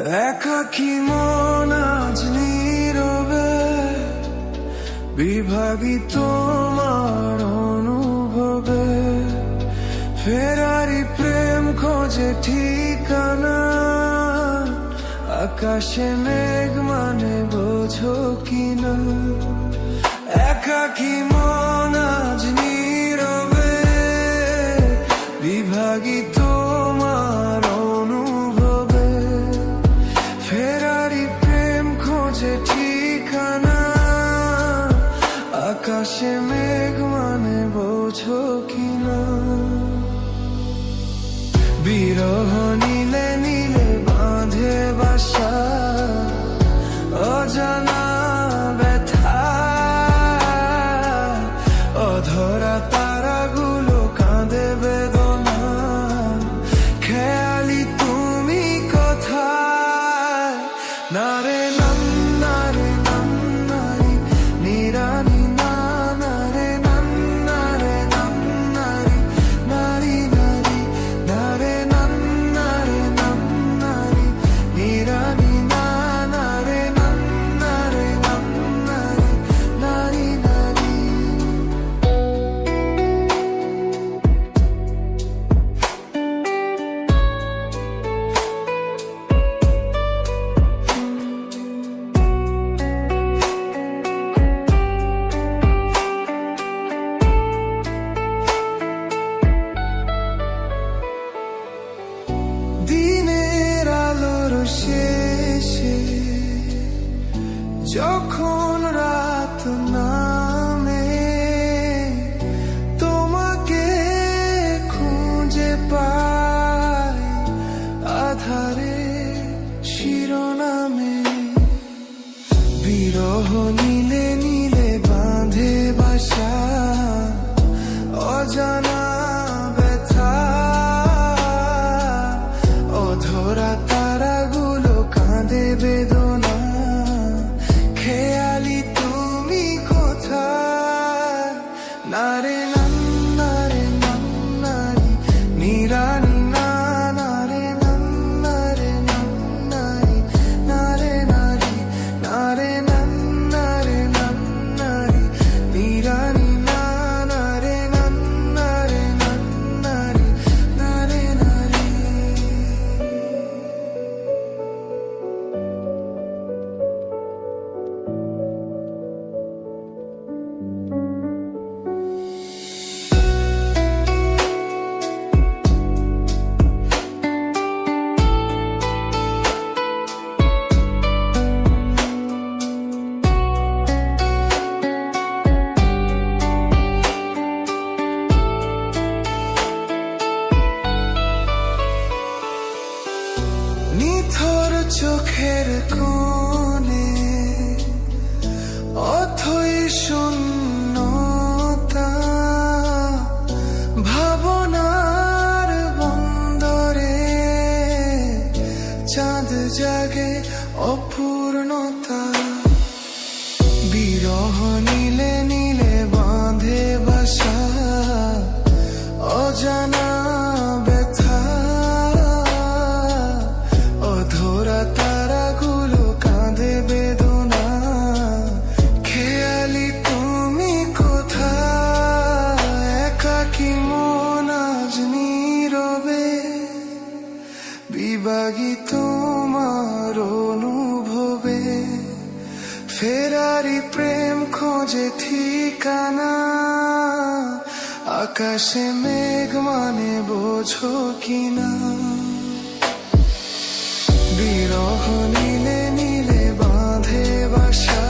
একাকী মন আজ নীরবে বিভাগী তোমার অনুভবে, ফেরারি প্রেম খোঁজে ঠিকানা, আকাশে মেঘ মানে বোঝো কিনা। একাকী মন আজ নীরবে বিভাগী তোমার অনুভবে, ফেরারি প্রেম খোঁজে ঠিকানা, আকাশে মেঘ মানে বোঝো কিনা। বিরহ নীলে নীলে বাঁধে বাসা, অজানা ব্যথা, অধরা তারাগুলো কাঁদে বেদনা, খেয়ালি তুমি কোথায়। নারে নাম নারে নাম নারী নিরানি না, নারে নাম নারে নাম নারী নারী নারী, নারে নাম নারে নাম নারী নিরানি না, নারে নাম নারে নাম নারী নারী নারী। দিনের আলোর শেষে যখন রাত নামে, তোমাকে খুঁজে পাই আধারে শিরোনামে। বিরহ নীলে নীলে বাঁধে বাসা, অজানা ব্যথা, অধরা তারাগুলো কাঁদে বেদনা, খেয়ালি তুমি কোথায়। নারে নাম নারে নাম নারী নিরানি না, নারে নাম নারে নাম নারী নারে নারী, নারে নাম নারে নাম নারী নিরানি না, নারে নাম নারে নাম নারী নারে নারী। নিথর চোখের কোণে অথই শূন্যতা, ভাবনার বন্দরে চাঁদ জাগে অপূর্ণতা। বিরহ নীলে নীলে বাঁধে বাসা, অজানা ব্যথা, অধরা তারাগুলো কাঁদে বেদনা, খেয়ালি তুমি কোথায়। একাকী মন আজ নীরবে বিভাগী তোমার অনুভবে, ফেরারি প্রেম খোঁজে ঠিকানা, আকাশে মেঘ মানে বোঝো কিনা। বিরহ নীলে নীলে বাঁধে বাসা,